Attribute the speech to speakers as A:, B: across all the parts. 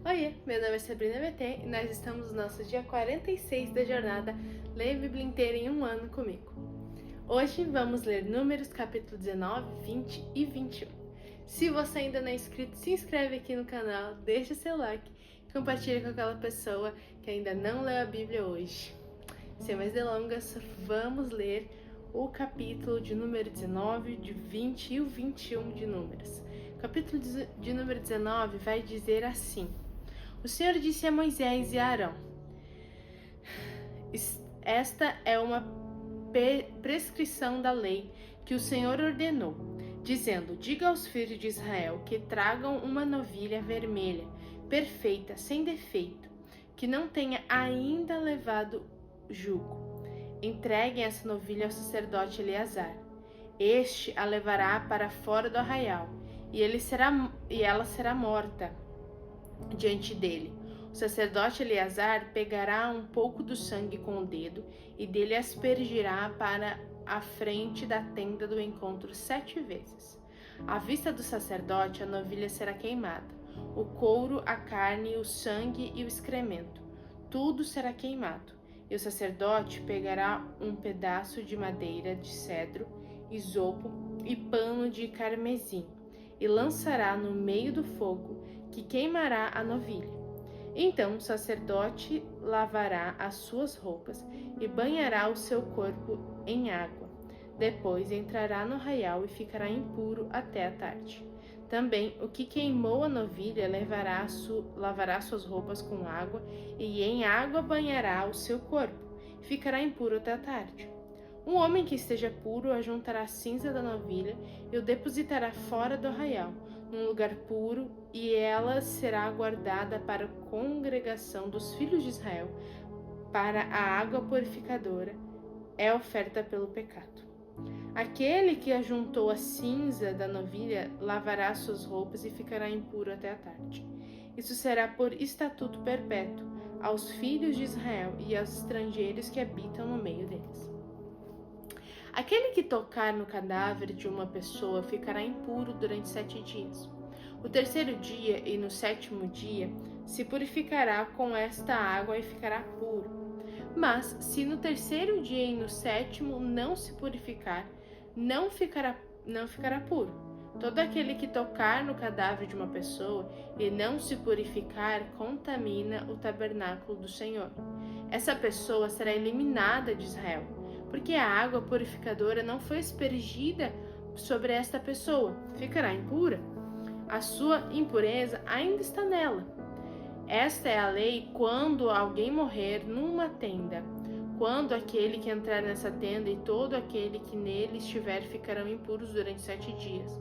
A: Oiê, meu nome é Sabrina BT e nós estamos no nosso dia 46 da jornada Leia a Bíblia inteira em um ano comigo. Hoje vamos ler Números capítulo 19, 20 e 21. Se você ainda não é inscrito, se inscreve aqui no canal, deixa seu like e compartilha com aquela pessoa que ainda não leu a Bíblia hoje. Sem mais delongas, vamos ler o capítulo de número 19, de 20 e o 21 de Números. O capítulo de número 19 vai dizer assim: O Senhor disse a Moisés e a Arão: Esta é uma prescrição da lei que o Senhor ordenou, dizendo: Diga aos filhos de Israel que tragam uma novilha vermelha, perfeita, sem defeito, que não tenha ainda levado jugo. Entreguem essa novilha ao sacerdote Eleazar. Este a levará para fora do arraial, e ela será morta diante dele. O sacerdote Eleazar pegará um pouco do sangue com o dedo e dele aspergirá para a frente da tenda do encontro 7 vezes. À vista do sacerdote, a novilha será queimada. O couro, a carne, o sangue e o excremento, tudo será queimado. E o sacerdote pegará um pedaço de madeira de cedro, isopo e pano de carmesim e lançará no meio do fogo, que queimará a novilha. Então o sacerdote lavará as suas roupas e banhará o seu corpo em água. Depois entrará no arraial e ficará impuro até a tarde. Também o que queimou a novilha lavará suas roupas com água e em água banhará o seu corpo. Ficará impuro até a tarde. Um homem que esteja puro ajuntará a cinza da novilha e o depositará fora do arraial, num lugar puro, e ela será guardada para a congregação dos filhos de Israel, para a água purificadora, é oferta pelo pecado. Aquele que ajuntou a cinza da novilha lavará suas roupas e ficará impuro até a tarde. Isso será por estatuto perpétuo aos filhos de Israel e aos estrangeiros que habitam no meio deles. Aquele que tocar no cadáver de uma pessoa ficará impuro durante 7 dias. O terceiro dia e no 7º dia se purificará com esta água e ficará puro. Mas se no terceiro dia e no 7º não se purificar, não ficará puro. Todo aquele que tocar no cadáver de uma pessoa e não se purificar contamina o tabernáculo do Senhor. Essa pessoa será eliminada de Israel, porque a água purificadora não foi aspergida sobre esta pessoa, ficará impura. A sua impureza ainda está nela. Esta é a lei quando alguém morrer numa tenda. Quando aquele que entrar nessa tenda e todo aquele que nele estiver ficarão impuros durante 7 dias.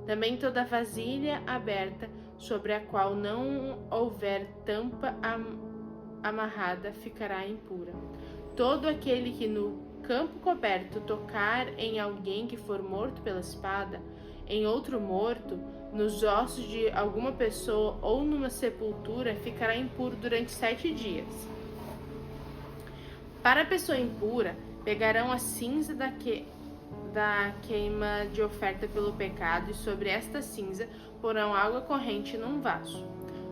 A: Também toda vasilha aberta sobre a qual não houver tampa amarrada ficará impura. Todo aquele que no campo coberto tocar em alguém que for morto pela espada, em outro morto, nos ossos de alguma pessoa ou numa sepultura, ficará impuro durante 7 dias. Para a pessoa impura, pegarão a cinza da queima de oferta pelo pecado e sobre esta cinza porão água corrente num vaso.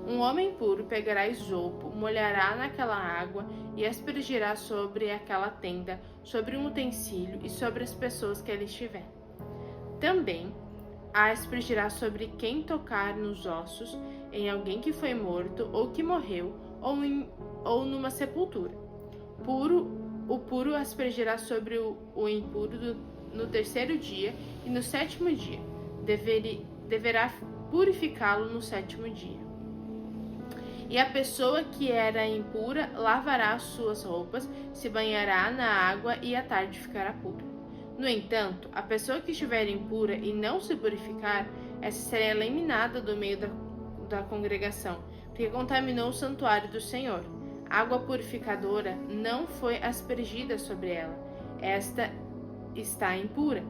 A: Um homem puro pegará isopo, molhará naquela água e aspergirá sobre aquela tenda, sobre um utensílio e sobre as pessoas que ali estiver. Também a aspergirá sobre quem tocar nos ossos, em alguém que foi morto ou que morreu, ou numa sepultura. O puro aspergirá sobre o impuro no terceiro dia e no 7º dia. Deverá purificá-lo no 7º dia. E a pessoa que era impura lavará as suas roupas, se banhará na água e à tarde ficará pura. No entanto, a pessoa que estiver impura e não se purificar, essa será eliminada do meio da congregação, porque contaminou o santuário do Senhor. A água purificadora não foi aspergida sobre ela. Esta está impura.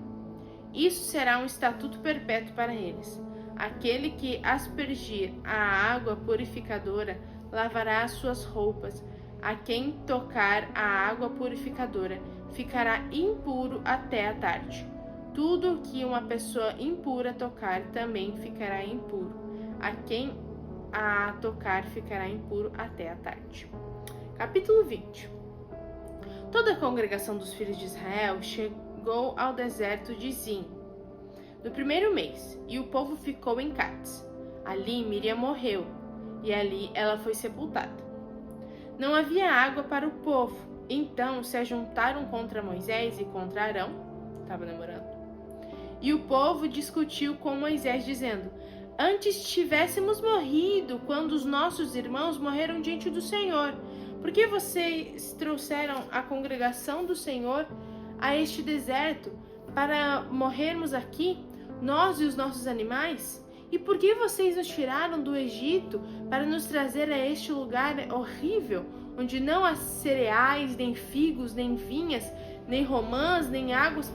A: Isso será um estatuto perpétuo para eles. Aquele que aspergir a água purificadora lavará as suas roupas. A quem tocar a água purificadora ficará impuro até a tarde. Tudo que uma pessoa impura tocar também ficará impuro. A quem a tocar ficará impuro até a tarde. Capítulo 20. Toda a congregação dos filhos de Israel chegou ao deserto de Zin no primeiro mês, e o povo ficou em Cádiz. Ali Miriam morreu, e ali ela foi sepultada. Não havia água para o povo, então se ajuntaram contra Moisés e contra Arão, estava namorando. E o povo discutiu com Moisés, dizendo: antes tivéssemos morrido quando os nossos irmãos morreram diante do Senhor. Por que vocês trouxeram a congregação do Senhor a este deserto para morrermos aqui, nós e os nossos animais? E por que vocês nos tiraram do Egito para nos trazer a este lugar horrível, onde não há cereais, nem figos, nem vinhas, nem romãs, nem águas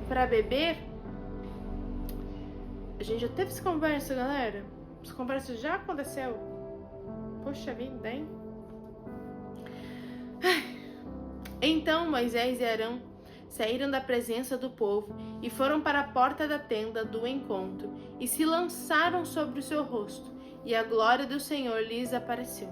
A: para beber? A gente já teve essa conversa, galera? Essa conversa já aconteceu. Poxa vida, hein? Então Moisés e Arão saíram da presença do povo e foram para a porta da tenda do encontro e se lançaram sobre o seu rosto, e a glória do Senhor lhes apareceu.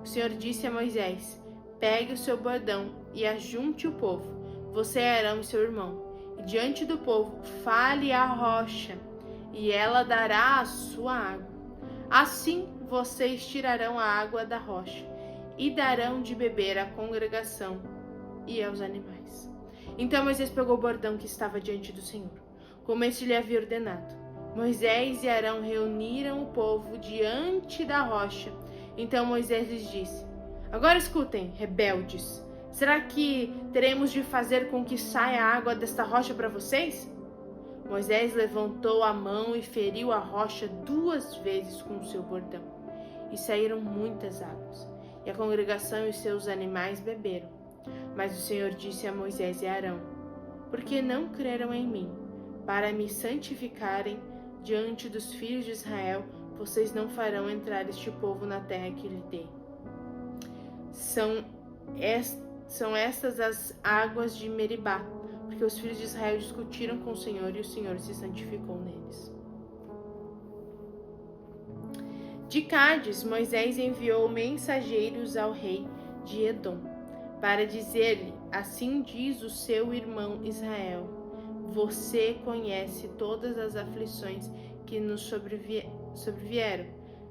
A: O Senhor disse a Moisés: pegue o seu bordão e ajunte o povo, você é Arão e seu irmão, e diante do povo fale à rocha, e ela dará a sua água. Assim vocês tirarão a água da rocha e darão de beber à congregação e aos animais. Então Moisés pegou o bordão que estava diante do Senhor, como este lhe havia ordenado. Moisés e Arão reuniram o povo diante da rocha. Então Moisés lhes disse: agora escutem, rebeldes, será que teremos de fazer com que saia a água desta rocha para vocês? Moisés levantou a mão e feriu a rocha 2 vezes com o seu bordão, e saíram muitas águas, e a congregação e seus animais beberam. Mas o Senhor disse a Moisés e a Arão: por que não creram em mim, para me santificarem diante dos filhos de Israel? Vocês não farão entrar este povo na terra que lhe dei. São estas as águas de Meribá, porque os filhos de Israel discutiram com o Senhor e o Senhor se santificou neles. De Cádiz, Moisés enviou mensageiros ao rei de Edom, para dizer-lhe: assim diz o seu irmão Israel, você conhece todas as aflições que nos sobrevieram,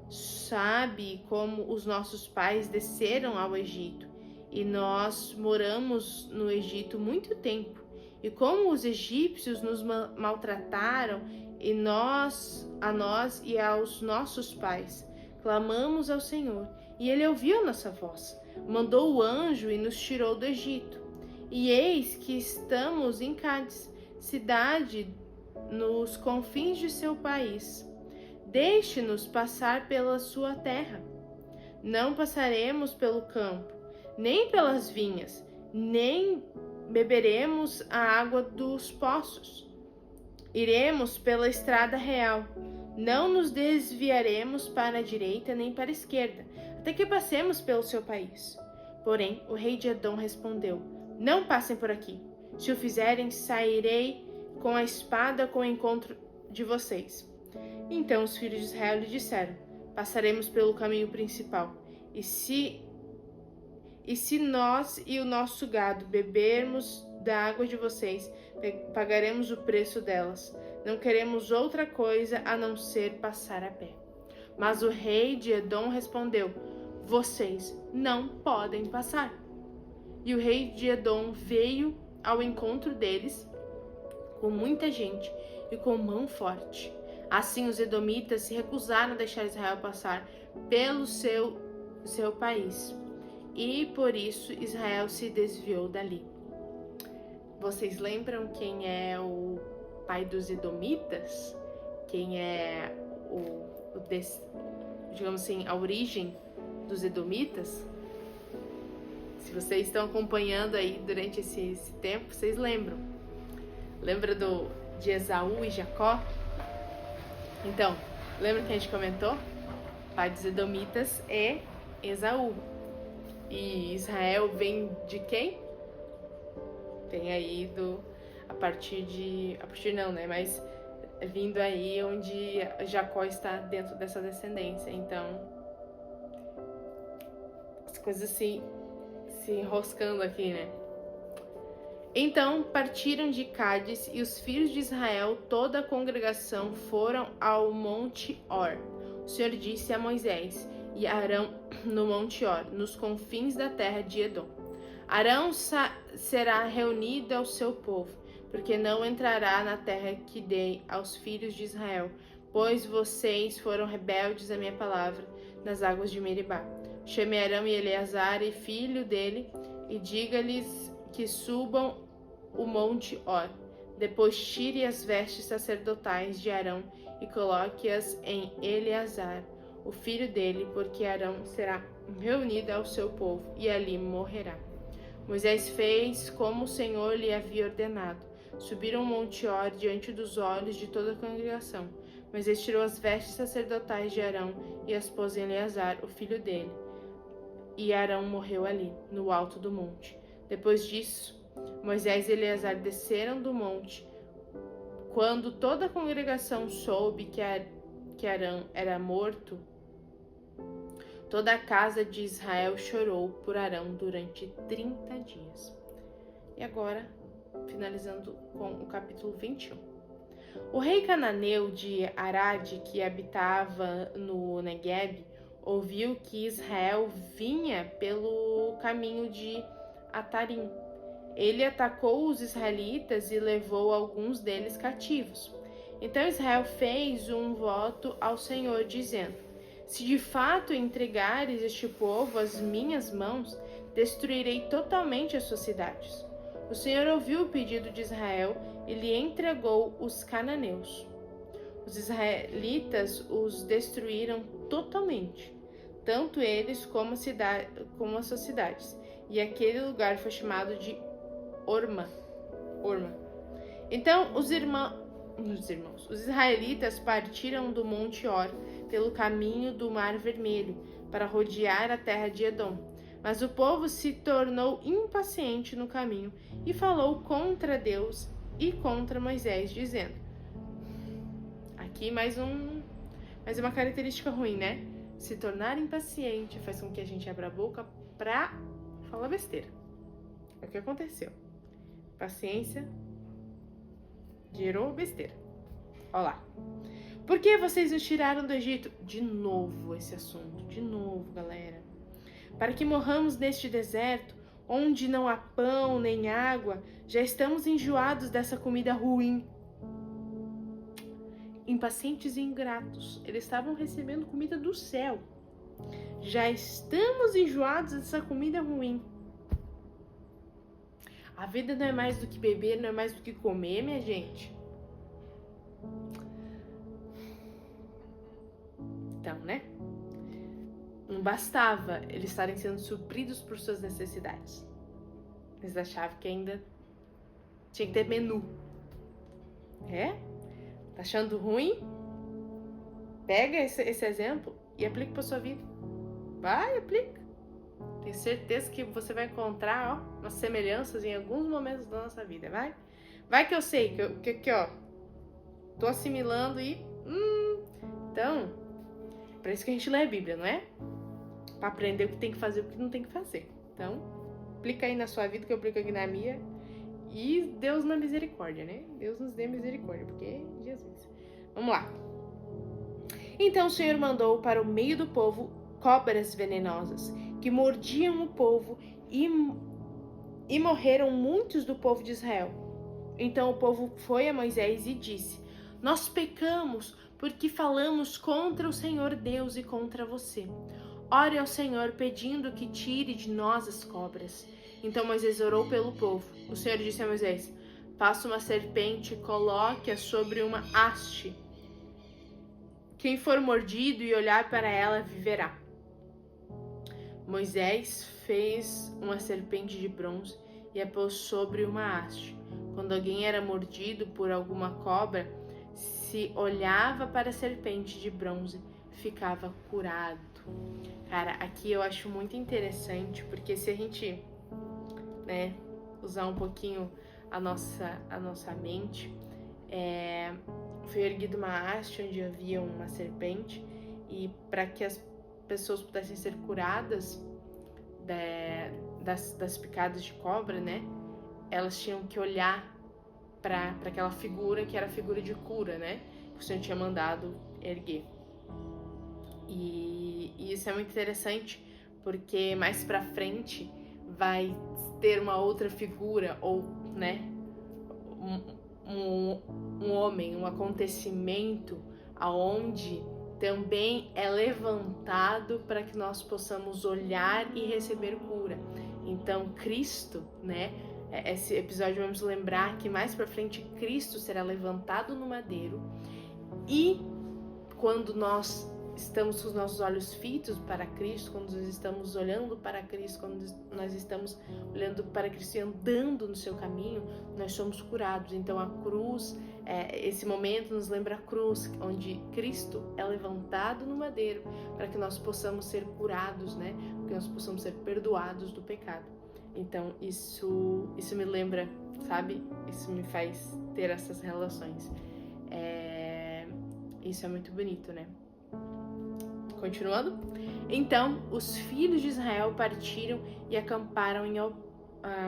A: sabe como os nossos pais desceram ao Egito, e nós moramos no Egito muito tempo, e como os egípcios nos maltrataram, e a nós e aos nossos pais. Clamamos ao Senhor, e ele ouviu nossa voz, mandou o anjo e nos tirou do Egito. E eis que estamos em Cádiz, cidade nos confins de seu país. Deixe-nos passar pela sua terra. Não passaremos pelo campo, nem pelas vinhas, nem beberemos a água dos poços. Iremos pela estrada real. Não nos desviaremos para a direita nem para a esquerda, até que passemos pelo seu país. Porém, o rei de Edom respondeu: não passem por aqui. Se o fizerem, sairei com a espada com o encontro de vocês. Então os filhos de Israel lhe disseram: passaremos pelo caminho principal. E se nós e o nosso gado bebermos da água de vocês, pagaremos o preço delas. Não queremos outra coisa a não ser passar a pé. Mas o rei de Edom respondeu: vocês não podem passar. E o rei de Edom veio ao encontro deles com muita gente e com mão forte. Assim os edomitas se recusaram a deixar Israel passar pelo seu país, e por isso Israel se desviou dali. Vocês lembram quem é o pai dos edomitas? Quem é digamos assim, a origem dos edomitas? Se vocês estão acompanhando aí durante esse tempo, vocês lembram? Lembra de Esaú e Jacó? Então, lembra que a gente comentou? O pai dos edomitas é Esaú. E Israel vem de quem? Vem aí mas vindo aí onde Jacó está dentro dessa descendência. Então, coisas se enroscando aqui, né? Então partiram de Cádiz e os filhos de Israel, toda a congregação, foram ao Monte Or. O Senhor disse a Moisés e Arão no Monte Or, nos confins da terra de Edom: Arão será reunido ao seu povo, porque não entrará na terra que dei aos filhos de Israel, pois vocês foram rebeldes à minha palavra nas águas de Meribá. Chame Arão e Eleazar, e filho dele, e diga-lhes que subam o monte Or. Depois tire as vestes sacerdotais de Arão e coloque-as em Eleazar, o filho dele, porque Arão será reunido ao seu povo e ali morrerá. Moisés fez como o Senhor lhe havia ordenado. Subiram o monte Or diante dos olhos de toda a congregação. Moisés tirou as vestes sacerdotais de Arão e as pôs em Eleazar, o filho dele. E Arão morreu ali, no alto do monte. Depois disso, Moisés e Eleazar desceram do monte. Quando toda a congregação soube que Arão era morto, toda a casa de Israel chorou por Arão durante 30 dias. E agora, finalizando com o capítulo 21. O rei cananeu de Arad, que habitava no Negueb, ouviu que Israel vinha pelo caminho de Atarim. Ele atacou os israelitas e levou alguns deles cativos. Então Israel fez um voto ao Senhor, dizendo: Se de fato entregares este povo às minhas mãos, destruirei totalmente as suas cidades. O Senhor ouviu o pedido de Israel e lhe entregou os cananeus. Os israelitas os destruíram totalmente, tanto eles como as suas cidades, e aquele lugar foi chamado de Orma. Então os israelitas partiram do Monte Or pelo caminho do Mar Vermelho para rodear a terra de Edom. Mas o povo se tornou impaciente no caminho e falou contra Deus e contra Moisés, dizendo: aqui mais uma característica ruim, né? Se tornar impaciente faz com que a gente abra a boca pra falar besteira. É o que aconteceu. Paciência gerou besteira. Olha lá. Por que vocês nos tiraram do Egito? De novo esse assunto. De novo, galera. Para que morramos neste deserto, onde não há pão nem água, já estamos enjoados dessa comida ruim. Impacientes e ingratos, eles estavam recebendo comida do céu. Já estamos enjoados dessa comida ruim. A vida não é mais do que beber, não é mais do que comer, minha gente. Então, né? Não bastava eles estarem sendo supridos por suas necessidades. Eles achavam que ainda tinha que ter menu. É? Tá achando ruim? Pega esse exemplo e aplica para sua vida. Vai, aplica. Tenho certeza que você vai encontrar umas semelhanças em alguns momentos da nossa vida. Vai que eu sei que tô assimilando e... Então, para isso que a gente lê a Bíblia, não é? Para aprender o que tem que fazer e o que não tem que fazer. Então, aplica aí na sua vida, que eu aplico aqui na minha. E Deus na misericórdia, né? Deus nos dê misericórdia, porque Jesus. Vamos lá. Então o Senhor mandou para o meio do povo cobras venenosas, que mordiam o povo e morreram muitos do povo de Israel. Então o povo foi a Moisés e disse: Nós pecamos porque falamos contra o Senhor Deus e contra você. Ore ao Senhor pedindo que tire de nós as cobras. Então Moisés orou pelo povo. O Senhor disse a Moisés: Faça uma serpente e coloque-a sobre uma haste. Quem for mordido e olhar para ela viverá. Moisés fez uma serpente de bronze e a pôs sobre uma haste. Quando alguém era mordido por alguma cobra, se olhava para a serpente de bronze, ficava curado. Cara, aqui eu acho muito interessante, porque se a gente, né, usar um pouquinho a nossa mente, foi erguida uma haste onde havia uma serpente, e para que as pessoas pudessem ser curadas, das picadas de cobra, né? Elas tinham que olhar para aquela figura que era a figura de cura, né? Que o Senhor tinha mandado erguer. E isso é muito interessante, porque mais para frente vai ter uma outra figura, ou, né, um homem, um acontecimento aonde também é levantado para que nós possamos olhar e receber cura. Então, Cristo, né? Esse episódio vamos lembrar que mais para frente Cristo será levantado no madeiro, e quando nós estamos com os nossos olhos fitos para Cristo, quando nós estamos olhando para Cristo, quando nós estamos olhando para Cristo e andando no seu caminho, nós somos curados. Então a cruz, esse momento nos lembra a cruz, onde Cristo é levantado no madeiro para que nós possamos ser curados, né? Para que nós possamos ser perdoados do pecado. Então isso me lembra, sabe? Isso me faz ter essas relações. Isso é muito bonito, né? Continuando. Então, os filhos de Israel partiram e acamparam em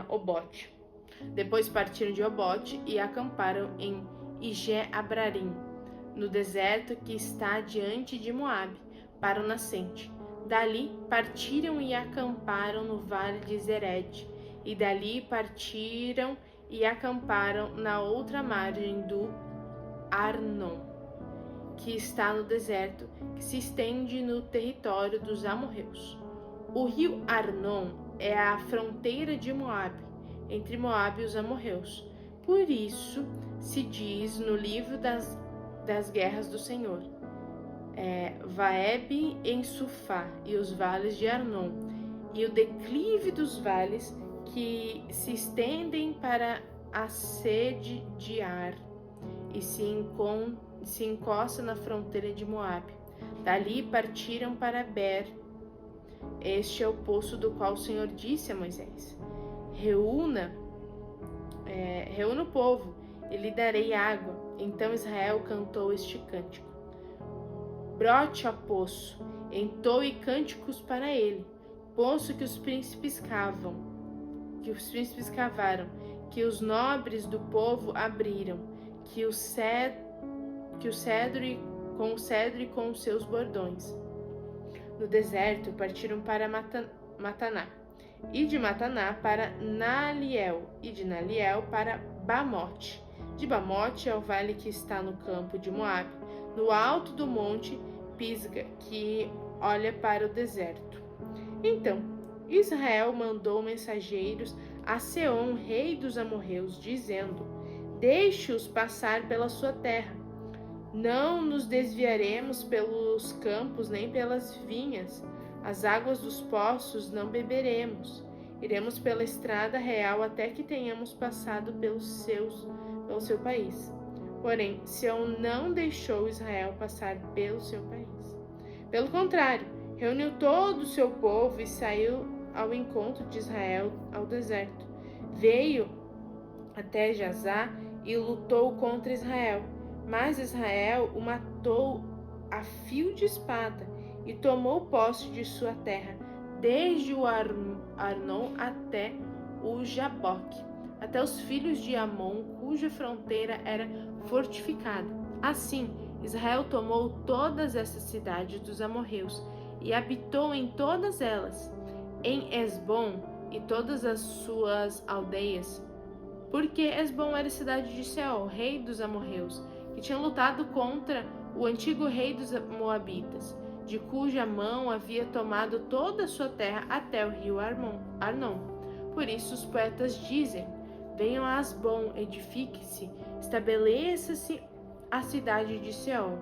A: Obote. Depois partiram de Obote e acamparam em Ije-Abrarim, no deserto que está diante de Moabe, para o nascente. Dali partiram e acamparam no vale de Zered, e dali partiram e acamparam na outra margem do Arnon, que está no deserto, que se estende no território dos amorreus. O rio Arnon é a fronteira de Moabe, entre Moabe e os amorreus. Por isso se diz no livro das guerras do Senhor, Vaeb em Sufá e os vales de Arnon, e o declive dos vales que se estendem para a sede de Ar, e se encosta na fronteira de Moabe. Dali partiram para Ber. Este é o poço do qual o Senhor disse a Moisés: reúna o povo e lhe darei água. Então Israel cantou este cântico: brote, ó poço, entoe cânticos para ele, poço que os príncipes cavaram, que os nobres do povo abriram, que o cedro e com os seus bordões. No deserto partiram para Mataná, e de Mataná para Naliel, e de Naliel para Bamote. De Bamote é o vale que está no campo de Moabe, no alto do monte Pisga, que olha para o deserto. Então Israel mandou mensageiros a Seom, rei dos amorreus, dizendo: deixe-os passar pela sua terra. Não nos desviaremos pelos campos nem pelas vinhas. As águas dos poços não beberemos. Iremos pela estrada real até que tenhamos passado pelo seu país. Porém, Seom não deixou Israel passar pelo seu país. Pelo contrário, reuniu todo o seu povo e saiu ao encontro de Israel ao deserto. Veio até Jazá e lutou contra Israel. Mas Israel o matou a fio de espada e tomou posse de sua terra, desde o Arnon até o Jaboque, até os filhos de Amon, cuja fronteira era fortificada. Assim, Israel tomou todas essas cidades dos amorreus e habitou em todas elas, em Esbom e todas as suas aldeias, porque Esbom era cidade de Seol, rei dos amorreus, que tinha lutado contra o antigo rei dos moabitas, de cuja mão havia tomado toda a sua terra até o rio Arnon. Por isso os poetas dizem: venham a Asbom, edifique-se, estabeleça-se a cidade de Seol,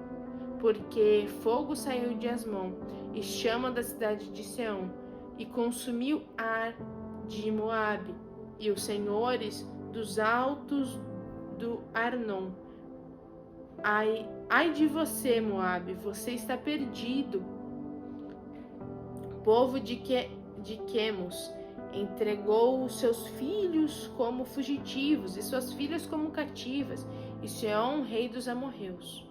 A: porque fogo saiu de Asmon e chama da cidade de Seom, e consumiu Ar de Moabe e os senhores dos altos do Arnon. Ai de você, Moabe, você está perdido. O povo de Quemos entregou os seus filhos como fugitivos e suas filhas como cativas, e Seom, rei dos amorreus.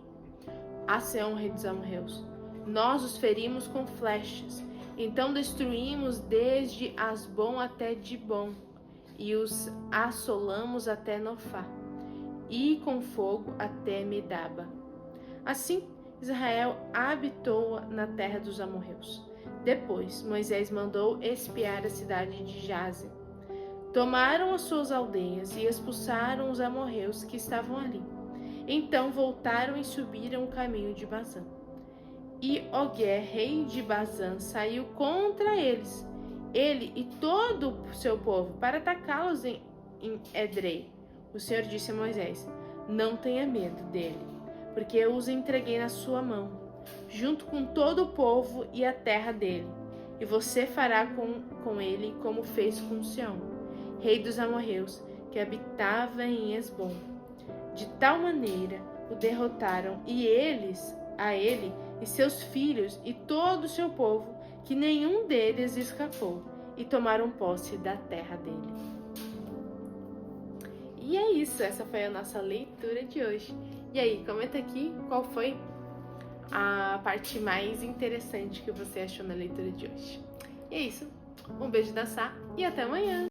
A: A Seom, rei dos amorreus: nós os ferimos com flechas, Então destruímos desde Asbom até Dibom, e os assolamos até Nofá, e com fogo até Medaba. Assim, Israel habitou na terra dos amorreus. Depois, Moisés mandou espiar a cidade de Jazer. Tomaram as suas aldeias e expulsaram os amorreus que estavam ali. Então voltaram e subiram o caminho de Bazã. E Ogué, rei de Bazã, saiu contra eles, ele e todo o seu povo, para atacá-los em Edrei. O Senhor disse a Moisés: não tenha medo dele, porque eu os entreguei na sua mão, junto com todo o povo e a terra dele. E você fará com ele como fez com Sião, rei dos amorreus, que habitava em Esbom. De tal maneira o derrotaram, e eles, a ele e seus filhos e todo o seu povo, que nenhum deles escapou, e tomaram posse da terra dele. E é isso, essa foi a nossa leitura de hoje. E aí, comenta aqui qual foi a parte mais interessante que você achou na leitura de hoje. E é isso, um beijo da Sá e até amanhã!